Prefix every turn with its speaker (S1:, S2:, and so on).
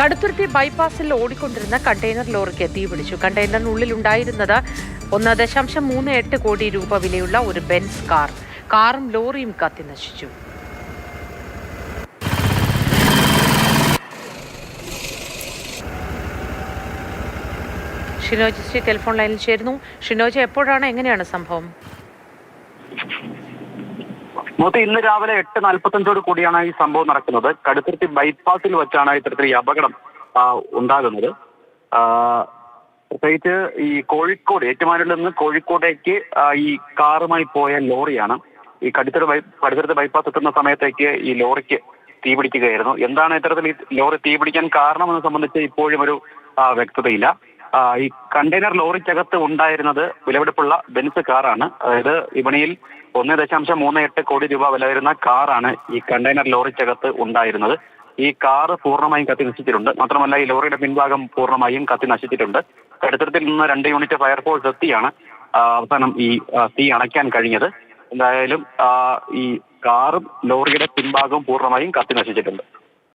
S1: കടുത്തുരുത്തി ബൈപ്പാസിൽ ഓടിക്കൊണ്ടിരുന്ന കണ്ടെയ്നർ ലോറിക്ക് തീപിടിച്ചു. കണ്ടെയ്നറിനുള്ളിലുണ്ടായിരുന്നത് 1.38 കോടി രൂപ വിലയുള്ള ഒരു ബെൻസ് കാർ. കാറും ലോറിയും കത്തിനശിച്ചു. ഷിനോജ് ടെലിഫോൺ ലൈനിൽ ചേരുന്നു. ഷിനോജ്, എപ്പോഴാണ്, എങ്ങനെയാണ് സംഭവം?
S2: ഇന്ന് രാവിലെ 8:45 കൂടിയാണ് ഈ സംഭവം നടക്കുന്നത്. കടുത്തുരുത്തി ബൈപ്പാസിൽ വെച്ചാണ് ഇത്തരത്തിൽ ഈ അപകടം ഉണ്ടാകുന്നത്. പ്രത്യേകിച്ച് ഈ കോഴിക്കോട് ഏറ്റുമാനൂരിൽ നിന്ന് കോഴിക്കോടേക്ക് ഈ കാറുമായി പോയ ലോറിയാണ് ഈ കടുത്തുരുത്തി ബൈപ്പാസ് എത്തുന്ന സമയത്തേക്ക് ഈ ലോറിക്ക് തീപിടിക്കുകയായിരുന്നു. എന്താണ് ഇത്തരത്തിൽ ഈ ലോറി തീപിടിക്കാൻ കാരണമെന്ന് സംബന്ധിച്ച് ഇപ്പോഴും ഒരു വ്യക്തതയില്ല. ഈ കണ്ടെയ്നർ ലോറിക്കകത്ത് ഉണ്ടായിരുന്നത് വിലപിടിപ്പുള്ള ബെൻസ് കാറാണ്. അതായത് വിപണിയിൽ 1.38 കോടി രൂപ വില വരുന്ന കാറാണ് ഈ കണ്ടെയ്നർ ലോറിക്കകത്ത് ഉണ്ടായിരുന്നത്. ഈ കാറ് പൂർണ്ണമായും കത്തി നശിച്ചിട്ടുണ്ട്. മാത്രമല്ല ഈ ലോറിയുടെ പിൻഭാഗം പൂർണ്ണമായും കത്തി നശിച്ചിട്ടുണ്ട്. കടുത്തുരുത്തിൽ നിന്ന് 2 യൂണിറ്റ് ഫയർഫോഴ്സ് എത്തിയാണ് അവസാനം ഈ തീ അണയ്ക്കാൻ കഴിഞ്ഞത്. എന്തായാലും ഈ കാറും ലോറിയുടെ പിൻഭാഗവും പൂർണ്ണമായും കത്തി നശിച്ചിട്ടുണ്ട്.